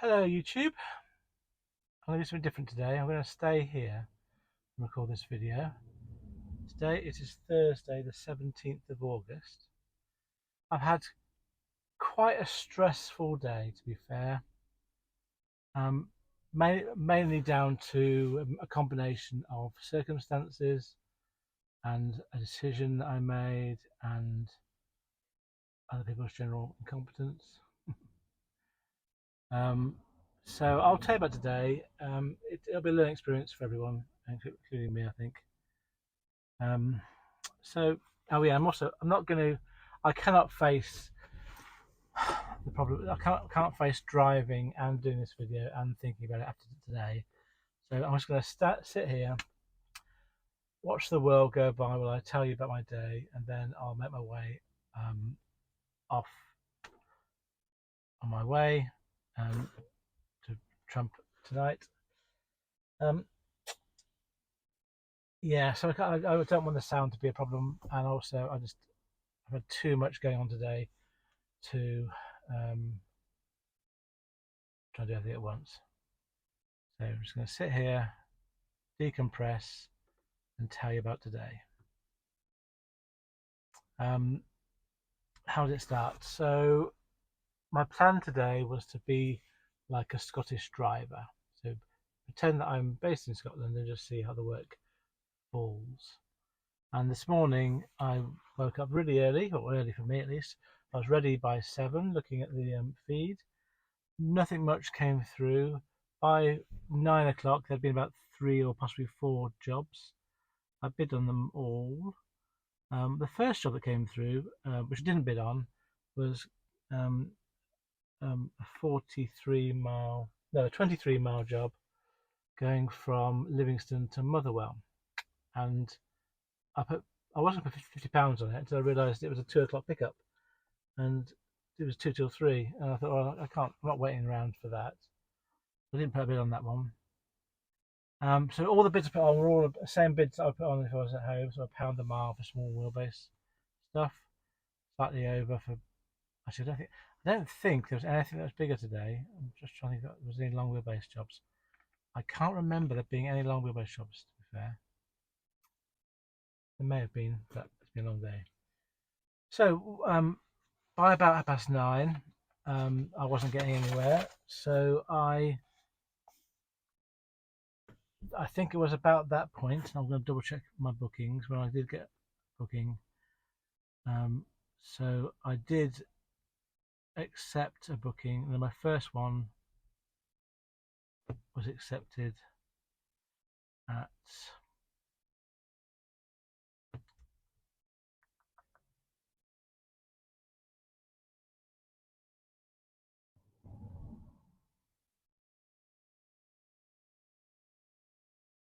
Hello YouTube, I'm going to do something different today. I'm going to stay here and record this video. Today it is Thursday the 17th of August. I've had quite a stressful day, to be fair, mainly down to a combination of circumstances and a decision that I made and other people's general incompetence. So I'll tell you about today. It'll be a learning experience for everyone, including me, I think. So, oh yeah, I cannot face the problem. I can't face driving and doing this video and thinking about it after today. So I'm just going to sit here, watch the world go by while I tell you about my day, and then I'll make my way off on my way to Trump tonight. Yeah, so I don't want the sound to be a problem, and also I've had too much going on today to try to do everything at once. So I'm just going to sit here, decompress, and tell you about today. How did it start? So my plan today was to be like a Scottish driver. So pretend that I'm based in Scotland and just see how the work falls. And this morning I woke up really early, or early for me at least. I was ready by 7, looking at the feed. Nothing much came through. By 9 o'clock there'd been about 3 or possibly 4 jobs. I bid on them all. The first job that came through, which I didn't bid on, was a 23 mile job going from Livingston to Motherwell, and I wasn't put £50 on it until I realised it was a 2 o'clock pickup, and it was 2 till 3, and I thought, well, I'm not waiting around for that. I didn't put a bid on that one. So all the bids I put on were all the same bids that I put on if I was at home. So £1 a mile for small wheelbase stuff, slightly over for. Actually, I don't think there was anything that was bigger today. I'm just trying to think if there was any long wheelbase jobs. I can't remember there being any long wheelbase jobs, to be fair. There may have been, but it's been a long day. So by about 9:30, I wasn't getting anywhere. So I think it was about that point. I'm going to double check my bookings when I did get a booking. So I did accept a booking, and then my first one was accepted at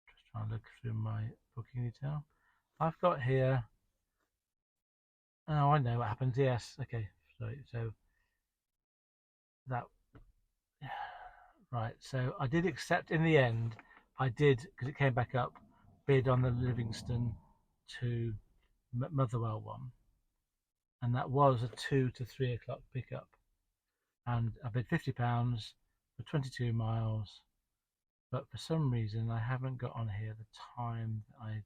just trying to look through my booking detail. I've got here. Oh, I know what happens. Yes, okay. So that right. So I did accept in the end. I did, because it came back up, bid on the Livingston to Motherwell one, and that was a 2 to 3 o'clock pickup. And I bid £50 for 22 miles, but for some reason I haven't got on here the time that I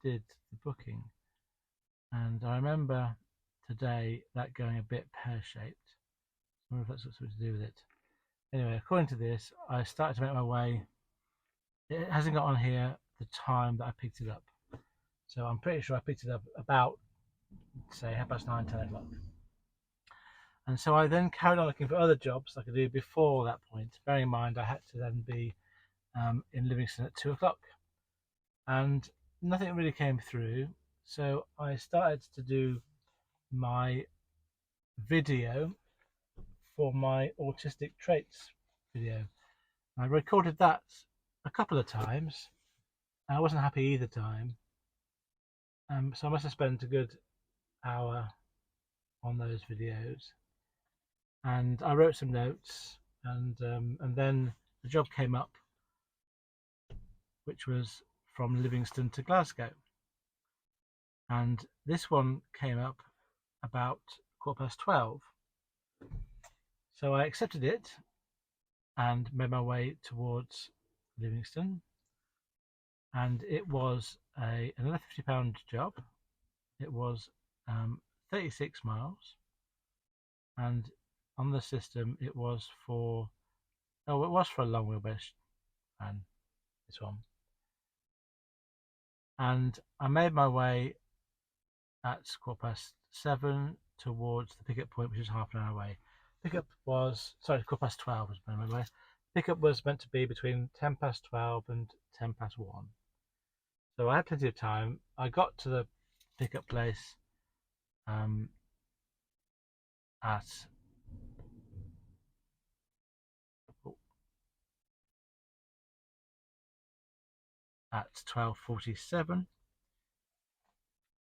did the booking. And I remember today that going a bit pear-shaped. I wonder if that's got something to do with it. Anyway, according to this, I started to make my way. It hasn't got on here the time that I picked it up. So I'm pretty sure I picked it up about, say, 9:30, 10 o'clock. And so I then carried on looking for other jobs I could do before that point. Bearing in mind I had to then be in Livingston at 2 o'clock. And nothing really came through. So I started to do my video for my autistic traits video. I recorded that a couple of times. I wasn't happy either time. So I must have spent a good hour on those videos. And I wrote some notes, and then the job came up, which was from Livingston to Glasgow. And this one came up about 12:15. So I accepted it, and made my way towards Livingston. And it was another £50 job. It was 36 miles, and on the system it was for it was for a long wheelbase van, this one. And I made my way at 7:15 towards the pickup point, which is half an hour away. Pickup was 12 was my way. Pickup was meant to be between 12:10 and 1:10. So I had plenty of time. I got to the pickup place um, at 12:47,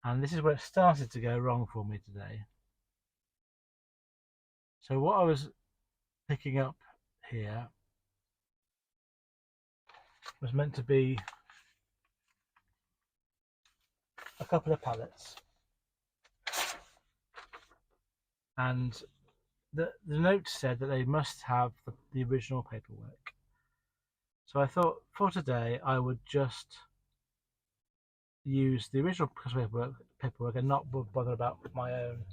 and this is where it started to go wrong for me today. So what I was picking up here was meant to be a couple of pallets, and the note said that they must have the original paperwork. So I thought for today I would just use the original paperwork and not bother about my own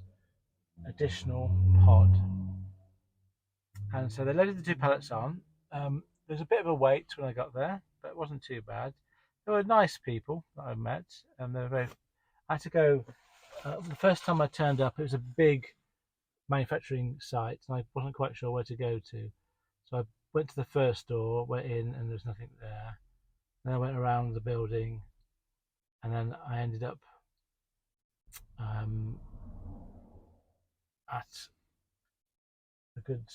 additional pod. And so they loaded the two pallets on. There was a bit of a wait when I got there, but it wasn't too bad. They were nice people that I met, and they were very. I had to go. The first time I turned up, it was a big manufacturing site, and I wasn't quite sure where to go to. So I went to the first door, went in, and there was nothing there. Then I went around the building, and then I ended up at a good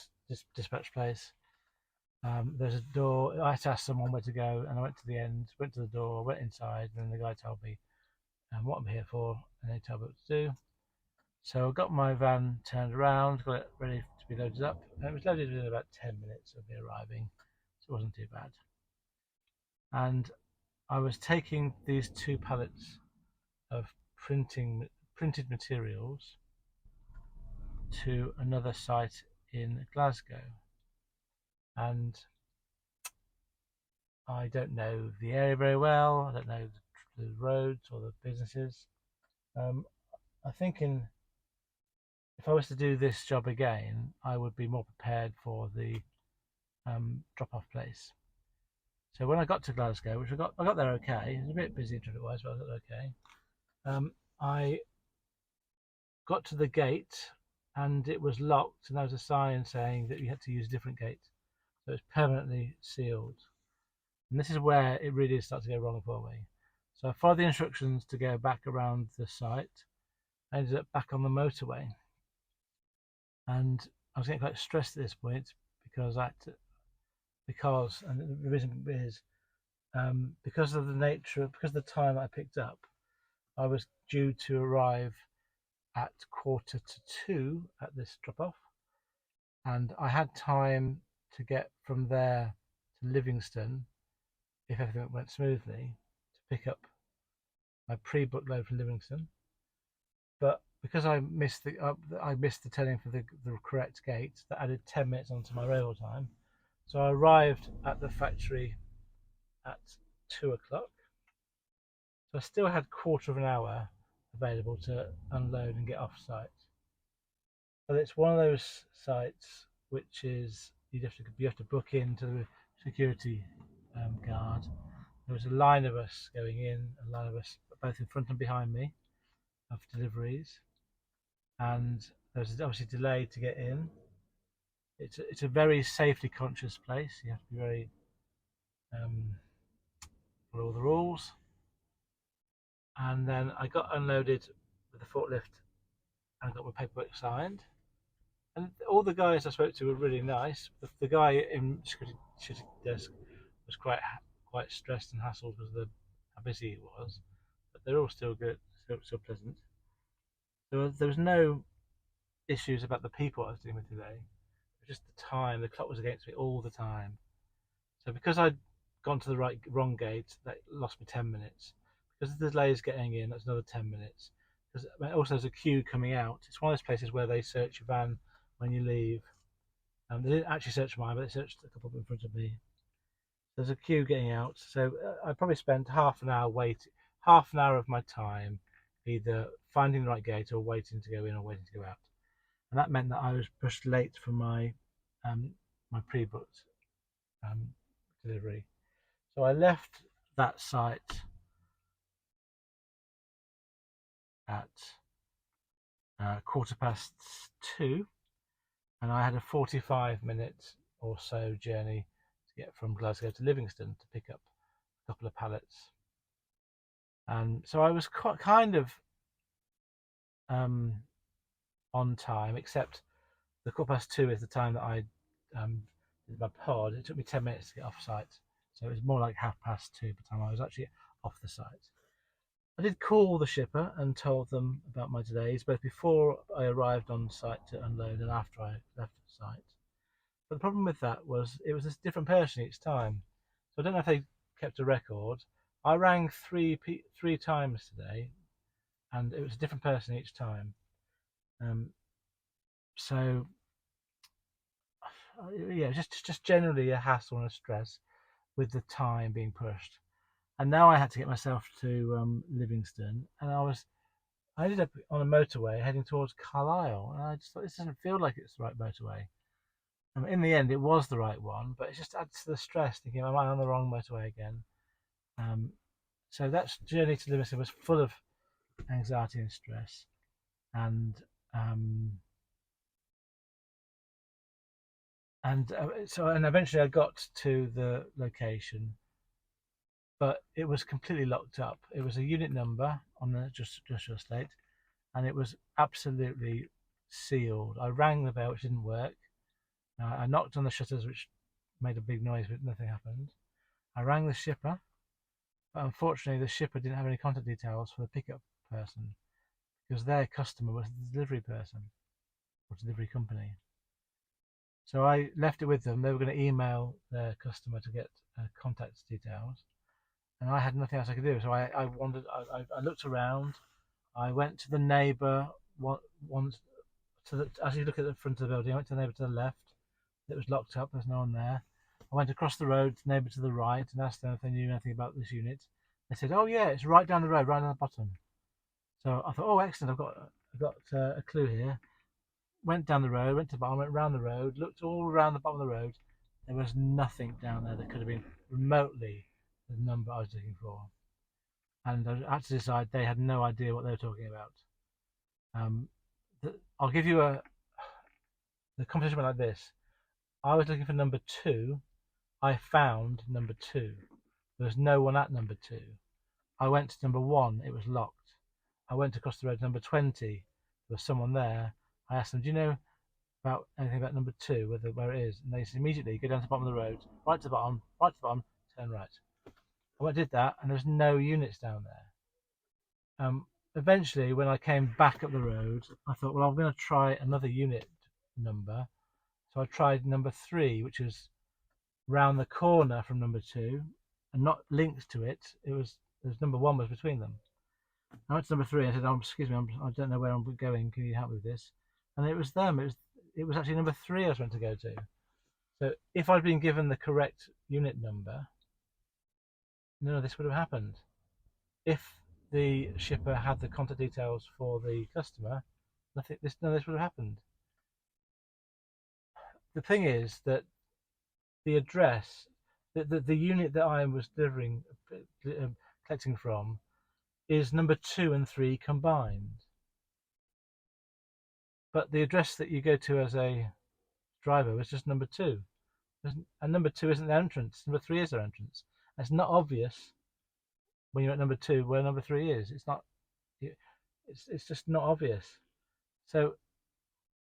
dispatch place. There's a door. I had to ask someone where to go, and I went to the end, went to the door, went inside, and then the guy told me what I'm here for, and they told me what to do. So I got my van turned around, got it ready to be loaded up, and it was loaded within about 10 minutes of me arriving, so it wasn't too bad. And I was taking these two pallets of printed materials to another site in Glasgow, and I don't know the area very well. I don't know the roads or the businesses. I'm thinking if I was to do this job again, I would be more prepared for the drop-off place. So when I got to Glasgow, which I got there okay. It was a bit busy traffic-wise, but I got there okay. I got to the gate, and it was locked, and there was a sign saying that you had to use a different gate, so it's permanently sealed. And this is where it really started to go wrong for me. So I followed the instructions to go back around the site. I ended up back on the motorway, and I was getting quite stressed at this point because and the reason is because of the time I picked up, I was due to arrive at 1:45 at this drop-off, and I had time to get from there to Livingston if everything went smoothly to pick up my pre-booked load from Livingston. But because I missed the turning for the correct gate, that added 10 minutes onto my rail time. So I arrived at the factory at 2:00. So I still had quarter of an hour available to unload and get off site. But it's one of those sites which is you have to book into the security guard. There was a line of us going in, a line of us both in front and behind me of deliveries, and there was obviously delay to get in. It's a very safety conscious place. You have to be very follow all the rules. And then I got unloaded with the forklift and got my paperwork signed. And all the guys I spoke to were really nice. The guy in the security desk was quite stressed and hassled because of how busy he was. But they're all still good, still pleasant. There was no issues about the people I was dealing with today. It was just the time. The clock was against me all the time. So because I'd gone to the wrong gate, that lost me 10 minutes. Because the delays getting in, that's another 10 minutes. Because also there's a queue coming out. It's one of those places where they search your van when you leave. They didn't actually search mine, but they searched a couple in front of me. There's a queue getting out, so I probably spent half an hour half an hour of my time either finding the right gate or waiting to go in or waiting to go out, and that meant that I was pushed late for um, my pre-booked um, delivery. So I left that site at 2:15, and I had a 45-minute or so journey to get from Glasgow to Livingston to pick up a couple of pallets. And so I was quite kind of um, on time, except the 2:15 is the time that I did my pod. It took me 10 minutes to get off site, so it was more like 2:30 by the time I was actually off the site. I did call the shipper and told them about my delays, both before I arrived on site to unload and after I left the site. But the problem with that was it was a different person each time. So I don't know if they kept a record. I rang three times today, and it was a different person each time. Um, so yeah, just generally a hassle and a stress with the time being pushed. And now I had to get myself to Livingston, and I ended up on a motorway heading towards Carlisle, and I just thought this doesn't feel like it's the right motorway. In the end, it was the right one, but it just adds to the stress thinking, am I on the wrong motorway again? Um, so that journey to Livingston was full of anxiety and stress, and um, and eventually I got to the location, but it was completely locked up. It was a unit number on the Joshua Estate, and it was absolutely sealed. I rang the bell, which didn't work. I knocked on the shutters, which made a big noise, but nothing happened. I rang the shipper, but unfortunately, the shipper didn't have any contact details for the pickup person because their customer was the delivery person or delivery company. So I left it with them. They were going to email their customer to get contact details, and I had nothing else I could do. So I wandered. I looked around. I went to the neighbour. Once as you look at the front of the building, I went to the neighbour to the left. It was locked up. There's no one there. I went across the road to the neighbour to the right and asked them if they knew anything about this unit. They said, "Oh yeah, it's right down the road, right on the bottom." So I thought, "Oh, excellent! I've got a clue here." Went down the road, went to the bottom, went round the road, looked all around the bottom of the road. There was nothing down there that could have been remotely the number I was looking for. And I had to decide they had no idea what they were talking about. Um, I'll give you the conversation went like this. I was looking for number 2. I found number 2. There was no one at number 2. I went to number 1. It was locked. I went across the road to number 20. There was someone there. I asked them, "Do you know about anything about number 2, where it is?" And they said, "Immediately go down to the bottom of the road, right to the bottom, right to the bottom, turn right." I went and did that, and there was no units down there. Eventually, when I came back up the road, I thought, well, I'm going to try another unit number. So I tried number 3, which was round the corner from number 2 and not linked to it. Number 1 was between them. I went to number 3 and I said, "Excuse me, I don't know where I'm going. Can you help me with this?" And it was them. It was actually number 3 I was meant to go to. So if I'd been given the correct unit number, none of this would have happened. If the shipper had the contact details for the customer, none of this would have happened. The thing is that the address, the unit that I was collecting from, is number 2 and 3 combined. But the address that you go to as a driver was just number 2. And number 2 isn't their entrance. Number 3 is their entrance. And it's not obvious when you're at number 2 where number 3 is. It's not. It's just not obvious. So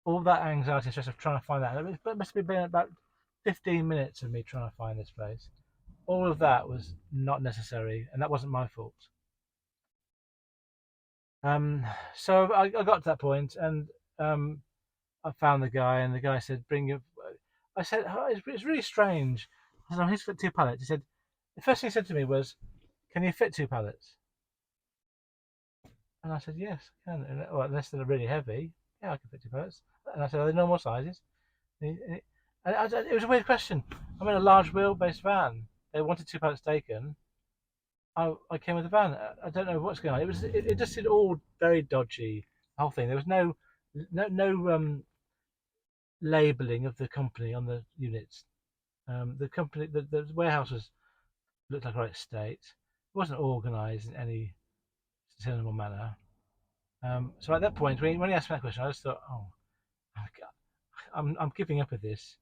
all that anxiety and stress of trying to find that, it must have been about 15 minutes of me trying to find this place. All of that was not necessary, and that wasn't my fault. So I got to that point, and I found the guy, and the guy said, "Bring your." I said, "Oh, it's really strange." I said, "Oh, he's got 2 pallets." He said, the first thing he said to me was, "Can you fit 2 pallets?" And I said, "Yes, I can." Well, unless they're really heavy, yeah, I can fit 2 pallets. And I said, "Are they normal sizes?" And It was a weird question. I'm in a large wheelbase van. They wanted 2 pallets taken. I came with a van. I don't know what's going on. It just seemed all very dodgy. The whole thing. There was no labelling of the company on the units. The company, the warehouse looked like a right state. It wasn't organised in any sustainable manner. So at that point, when he asked me that question, I just thought, oh, I'm giving up with this.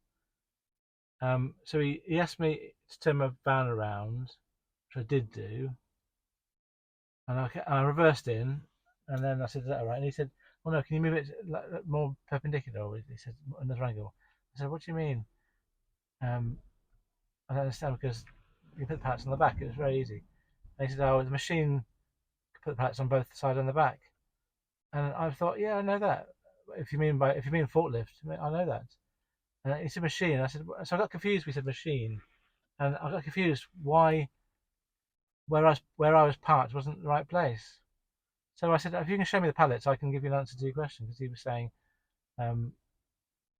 So he asked me to turn my van around, which I did do, and I reversed in, and then I said, "Is that all right?" And he said, "Well, no, can you move it more perpendicular?" He said, "Another angle." I said, "What do you mean?" Um, I don't understand because you put the pallets on the back. It was very easy. And he said, "Oh, the machine could put the pallets on both sides and the back." And I thought, "Yeah, I know that. If you mean forklift, I know that." And he said machine. I said, so I got confused. We said machine, and I got confused why where I was parked wasn't the right place. So I said, if you can show me the pallets, I can give you an answer to your question. Because he was saying, um,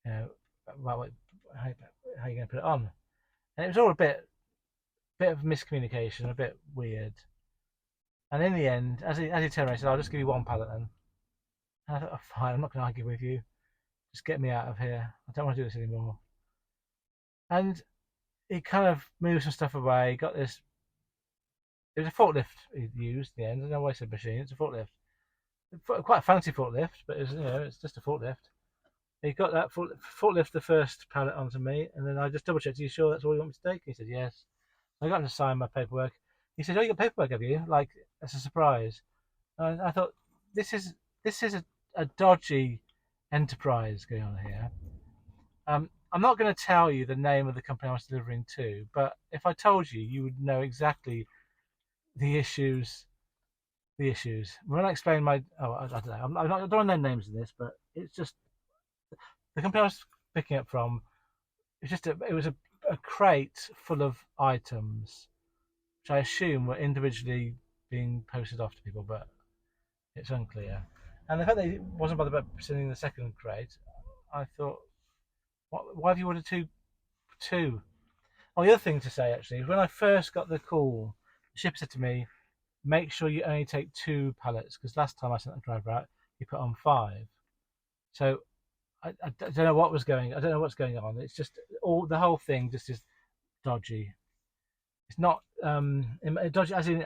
you know, well, how are you going to put it on? And it was all a bit of miscommunication, a bit weird. And in the end, as he turned around, he said, "I'll just give you 1 pallet then." And I thought, oh, fine, I'm not going to argue with you. Just get me out of here. I don't want to do this anymore. And he kind of moved some stuff away. Got this. It was a forklift he used in the end. I don't know why I said machine. It's a forklift. Quite a fancy forklift, but it's just a forklift. He got that forklift the first pallet onto me, and then I just double checked. Are you sure that's all you want me to take? He said yes. I got him to sign my paperwork. He said, "Oh, you got paperwork, have you?" Like that's a surprise. And I thought this is a dodgy enterprise going on here. I'm not going to tell you the name of the company I was delivering to, but if I told you, you would know exactly the issues. The issues. When I explain I don't know. I don't want to name names in this, but it's just the company I was picking up from. It was a crate full of items, which I assume were individually being posted off to people, but it's unclear. And the fact that he wasn't bothered about sending the second crate, I thought, why have you ordered two? Oh, the other thing to say actually is when I first got the call, the shipper said to me, "Make sure you only take 2 pallets because last time I sent the driver out, he put on 5." So I don't know what was going. I don't know what's going on. It's just the whole thing just is dodgy. It's not dodgy as in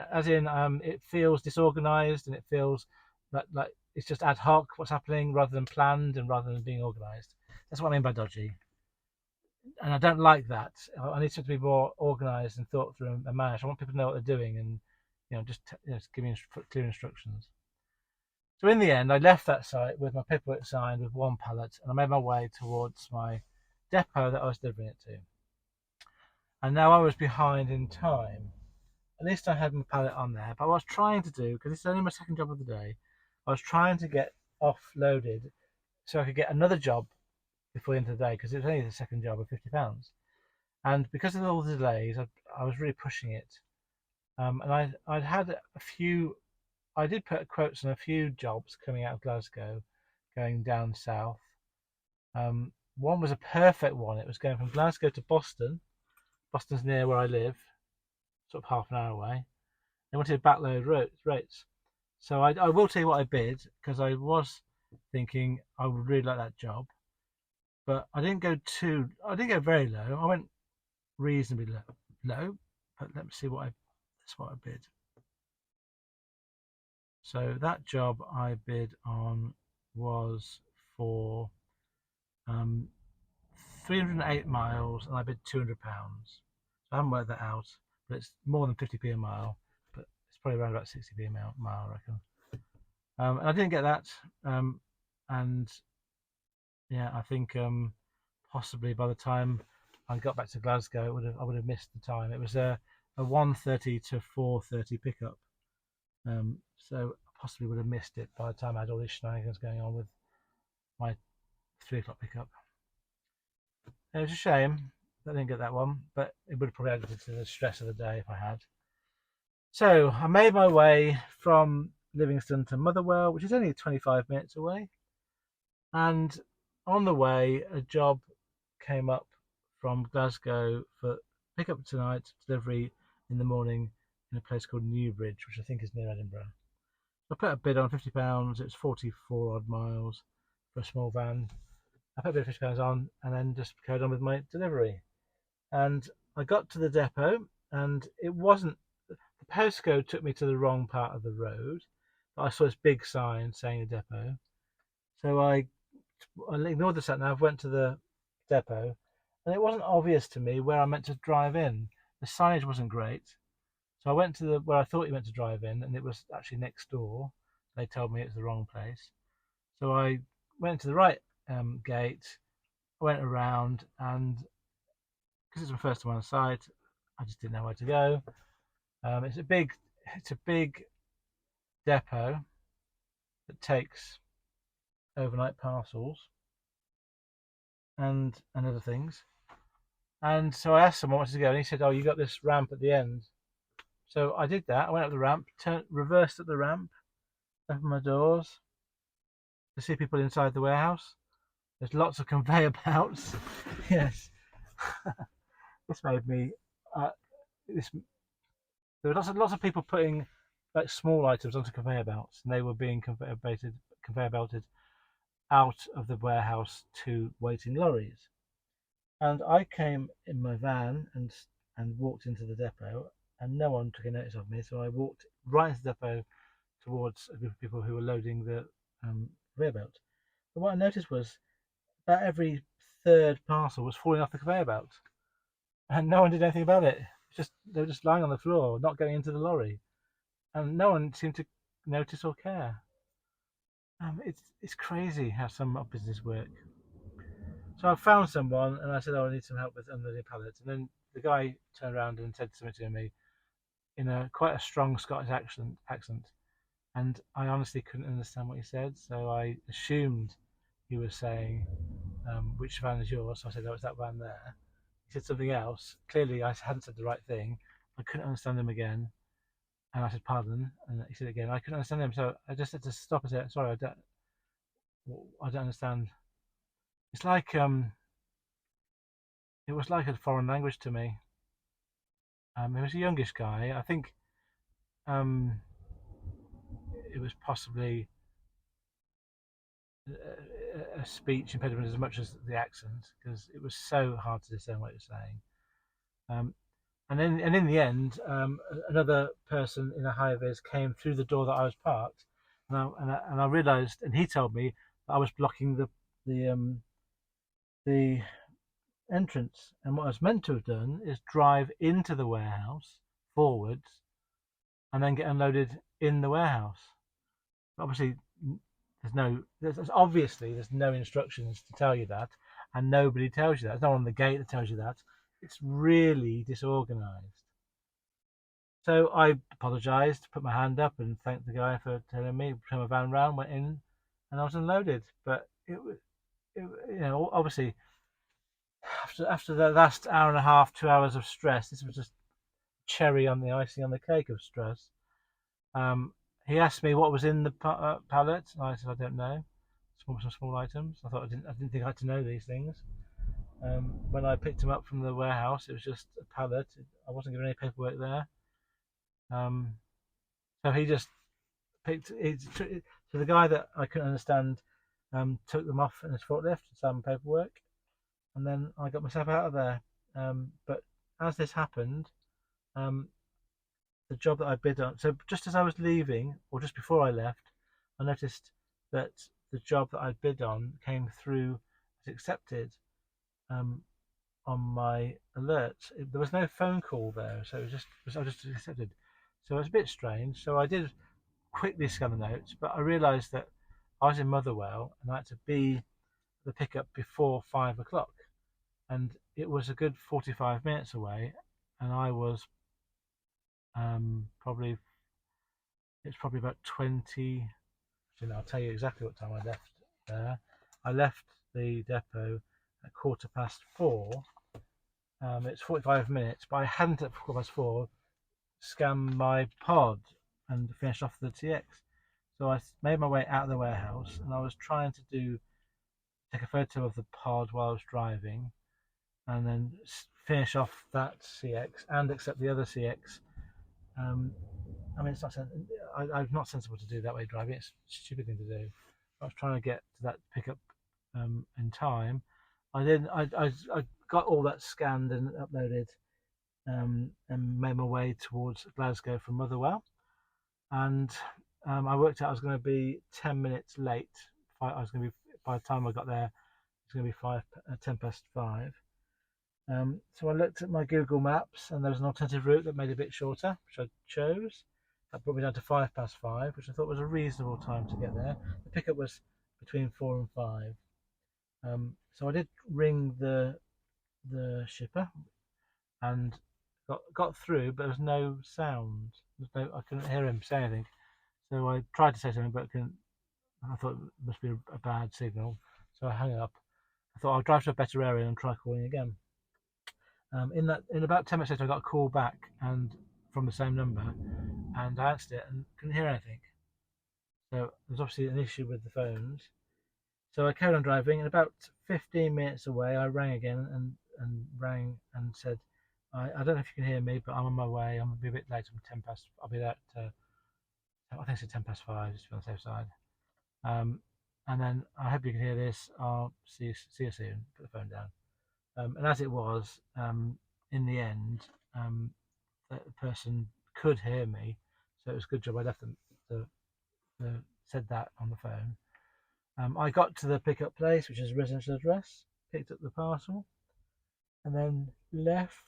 it feels disorganized and it feels like it's just ad hoc what's happening rather than planned and rather than being organized. That's what I mean by dodgy, and I don't like that. I need something to be more organized and thought through and managed. I want people to know what they're doing and just giving clear instructions. So in the end, I left that site with my paperwork signed with 1 pallet, and I made my way towards my depot that I was delivering it to. And now I was behind in time. At least I had my pallet on there. But what I was trying to do, because it's only my second job of the day, I was trying to get offloaded so I could get another job before the end of the day, because it was only the second job of £50. And because of all the delays, I was really pushing it. And I'd had a few. I did put quotes on a few jobs coming out of Glasgow, going down south. One was a perfect one. It was going from Glasgow to Boston. Boston's near where I live, sort of half an hour away. They wanted backload rates. So I will tell you what I bid because I was thinking I would really like that job, but I didn't go very low. I went reasonably low, but let me see that's what I bid. So that job I bid on was for 308 miles, and I bid £200. I haven't worked that out, but it's more than 50p a mile, but it's probably around about 60p a mile, I reckon. And I didn't get that, and yeah, I think possibly by the time I got back to Glasgow, I would have missed the time. It was a 1:30 to 4:30 pickup, so I possibly would have missed it by the time I had all these shenanigans going on with my 3 o'clock pickup. It was a shame that I didn't get that one, but it would have probably added to the stress of the day if I had. So I made my way from Livingston to Motherwell, which is only 25 minutes away. And on the way, a job came up from Glasgow for pick up tonight, delivery in the morning in a place called Newbridge, which I think is near Edinburgh. I put a bid on £50. It was 44 odd miles for a small van. I put a bid of £50 on and then just carried on with my delivery. And I got to the depot, and it wasn't, the postcode took me to the wrong part of the road, but I saw this big sign saying a depot. So I ignored the sat nav, went to the depot, and it wasn't obvious to me where I meant to drive in. The signage wasn't great. So I went to where I thought you meant to drive in, and it was actually next door. They told me it was the wrong place. So I went to the right gate, went around, and because it's my first time on site, I just didn't know where to go. It's a big depot that takes overnight parcels and other things. And so I asked someone where to go, and he said, "Oh, you got this ramp at the end." So I did that. I went up the ramp, reversed up the ramp, opened my doors to see people inside the warehouse. There's lots of conveyor belts. Yes, this made me. This There were lots of people putting like small items onto conveyor belts, and they were being conveyor belted out of the warehouse to waiting lorries. And I came in my van and walked into the depot, and no one took a notice of me. So I walked right into the depot towards a group of people who were loading the conveyor belt. But what I noticed was about every third parcel was falling off the conveyor belt, and no one did anything about it. They were just lying on the floor, not going into the lorry, and no one seemed to notice or care. It's crazy how some businesses work. So I found someone, and I said, "Oh, I need some help with unloading pallets." And then the guy turned around and said something to me in quite a strong Scottish accent, and I honestly couldn't understand what he said. So I assumed he was saying, "Which van is yours?" So I said, "Oh, it's that van there." He said something else. Clearly, I hadn't said the right thing. I couldn't understand him again, and I said, "Pardon," and he said again. I couldn't understand him, so I just had to stop and say, "Sorry, I don't understand." It's like it was like a foreign language to me. He was a youngish guy. I think um, it was possibly a speech impediment as much as the accent, because it was so hard to discern what he was saying. Um, and in the end, another person in a high vis came through the door that I was parked, and I realised, and he told me that I was blocking the entrance. And what I was meant to have done is drive into the warehouse forwards, and then get unloaded in the warehouse. Obviously, there's no instructions to tell you that, and nobody tells you that. There's no one on the gate that tells you that. It's really disorganised. So I apologised, put my hand up, and thanked the guy for telling me. Turned my van round, went in, and I was unloaded. But obviously, after the last hour and a half, 2 hours of stress, this was just cherry on the icing on the cake of stress. He asked me what was in the pallet, and I said I don't know. Some small items. I didn't think I had to know these things. When I picked him up from the warehouse, it was just a pallet. I wasn't given any paperwork there. So he just so the guy that I couldn't understand took them off in his forklift, some paperwork, and then I got myself out of there. But as this happened, the job that I bid on, so just as I was leaving, or just before I left, I noticed that the job that I bid on came through as accepted on my alert. There was no phone call there, so I just accepted. So it was a bit strange. So I did quickly scan the notes, but I realised that I was in Motherwell and I had to be the pickup before 5 o'clock, and it was a good 45 minutes away, and I was probably about 20. I'll tell you exactly what time I left there. I left the depot at 4:15. It's 45 minutes, but I hadn't at 4:15 scanned my pod and finished off the TX. So I made my way out of the warehouse, and I was trying to take a photo of the pod while I was driving, and then finish off that CX and accept the other CX. I mean, it's not. I'm not sensible to do that way driving. It's a stupid thing to do. I was trying to get to that pickup in time. I got all that scanned and uploaded, and made my way towards Glasgow from Motherwell. And I worked out I was going to be 10 minutes late. I was going to be by the time I got there. It's going to be 10 past 5. So I looked at my Google Maps, and there was an alternative route that made it a bit shorter, which I chose. That brought me down to 5 past 5, which I thought was a reasonable time to get there. The pickup was between 4 and 5. So I did ring the shipper and got through, but there was no sound. I couldn't hear him say anything. So I tried to say something, but I thought it must be a bad signal. So I hung up. I thought I'll drive to a better area and try calling again. In about 10 minutes later, I got a call back and from the same number, and I answered it and couldn't hear anything. So there's obviously an issue with the phones. So I carried on driving, and about 15 minutes away, I rang again and rang and said, I don't know if you can hear me, but I'm on my way. I'm going to be a bit late. I'm 10 past. I'll be there at, I think it's 10 past 5, just to be on the safe side. And then I hope you can hear this. I'll see you soon. Put the phone down. And as it was, in the end, the person could hear me, so it was a good job I left them said that on the phone. I got to the pickup place, which is a residential address, picked up the parcel, and then left,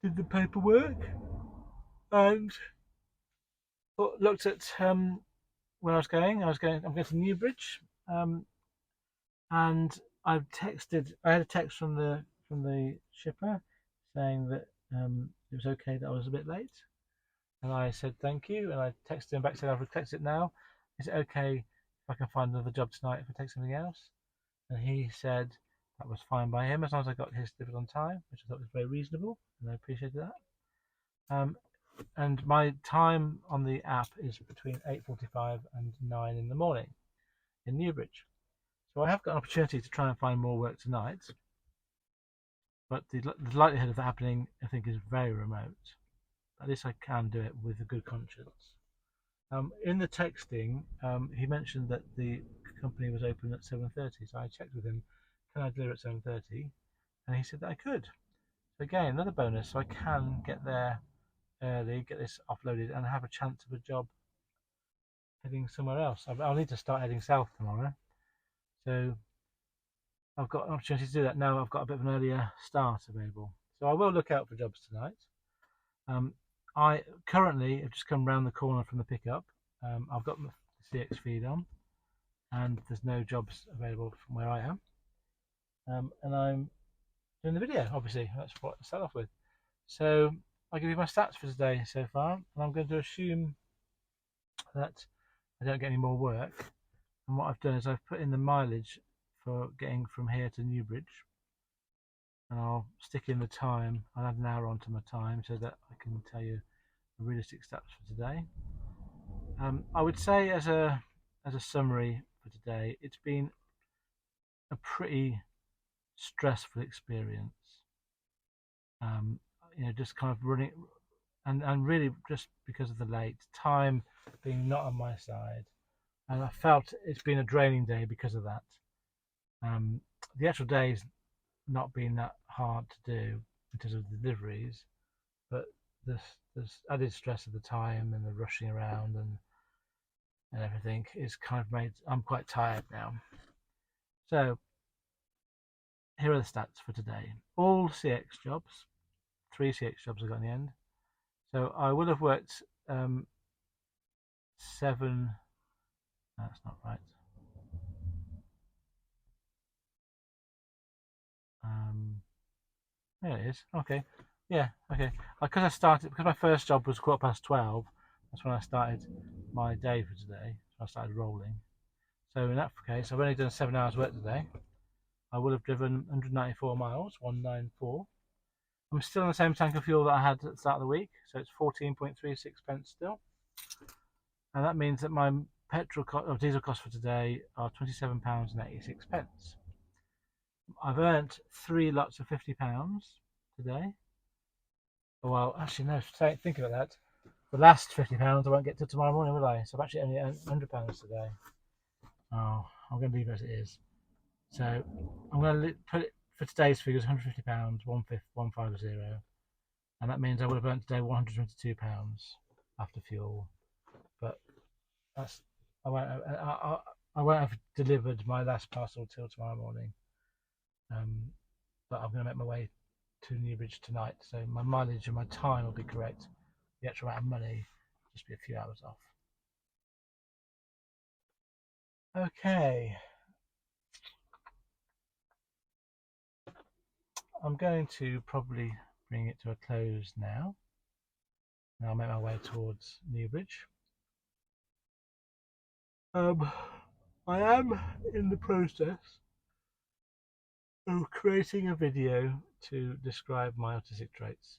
did the paperwork, and looked at where I was going. I'm going to Newbridge, and I had a text from the shipper saying that it was okay that I was a bit late, and I said thank you, and I texted him back saying I've texted it now. Is it okay if I can find another job tonight if I take something else? And he said that was fine by him as long as I got his delivered on time, which I thought was very reasonable, and I appreciated that. And my time on the app is between 8:45 and 9 in the morning in Newbridge. So I have got an opportunity to try and find more work tonight, but the likelihood of that happening, I think, is very remote. At least I can do it with a good conscience. In the texting, he mentioned that the company was open at 7:30, so I checked with him, can I deliver at 7:30? And he said that I could. So again, another bonus, so I can get there early, get this offloaded, and have a chance of a job heading somewhere else. I'll need to start heading south tomorrow, so I've got an opportunity to do that now. I've got a bit of an earlier start available, so I will look out for jobs tonight. I currently have just come round the corner from the pickup. I've got the CX feed on, and there's no jobs available from where I am. And I'm doing the video, obviously. That's what I start off with. So I'll give you my stats for today so far, and I'm going to assume that I don't get any more work. And what I've done is I've put in the mileage for getting from here to Newbridge, and I'll stick in the time. I'll add an hour onto my time so that I can tell you the realistic stats for today. I would say as a summary for today, it's been a pretty stressful experience. Just kind of running, and really just because of the late time being not on my side, and I felt it's been a draining day because of that. The actual day's not been that hard to do in terms of deliveries, but this added stress of the time and the rushing around and everything is kind of made I'm quite tired now. So here are the stats for today. All CX jobs, 3 CX jobs I got in the end. So I will have worked 7. That's not right. There it is. Okay. Yeah. Okay. Because my first job was 12:15. That's when I started my day for today. So I started rolling. So in that case, I've only done 7 hours work today. I will have driven 194 miles, 194. I'm still on the same tank of fuel that I had at the start of the week, so it's 14.36 pence still. And that means that my diesel costs for today are £27.86. I've earned 3 lots of £50 today. Well, actually, no, think about that. The last £50 I won't get till tomorrow morning, will I? So I've actually only earned £100 today. Oh, I'm going to leave it as it is. So I'm going to put it for today's figures: £150, 150, and that means I would have earned today £122 after fuel. But that's I won't have delivered my last parcel till tomorrow morning. But I'm going to make my way to Newbridge tonight, so my mileage and my time will be correct. The actual amount of money just be a few hours off. Okay, I'm going to probably bring it to a close now. And I'll make my way towards Newbridge. I am in the process of creating a video to describe my autistic traits,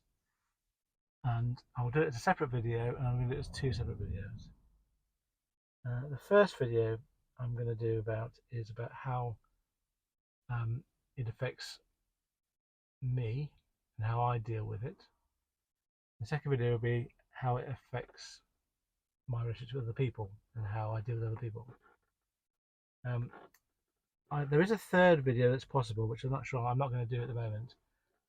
and I'll do it as a separate video, and I'm going to do it as 2 separate videos. The first video I'm going to do is about how it affects me and how I deal with it. The second video will be how it affects my relationship with other people and how I deal with other people. There is a third video that's possible, which I'm not sure. I'm not going to do at the moment,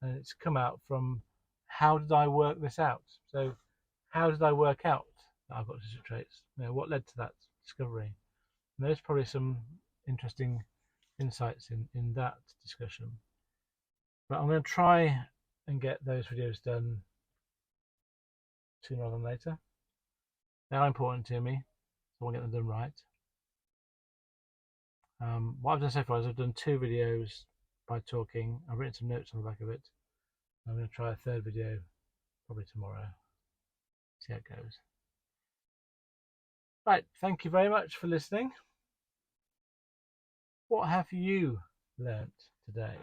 and it's come out from how did I work this out? So, how did I work out that I've got autistic traits? What led to that discovery? And there's probably some interesting insights in that discussion. But I'm going to try and get those videos done sooner rather than later. They are important to me, so I want to get them done right. What I've done so far is I've done 2 videos by talking. I've written some notes on the back of it. I'm going to try a third video probably tomorrow. See how it goes. Right, thank you very much for listening. What have you learnt today?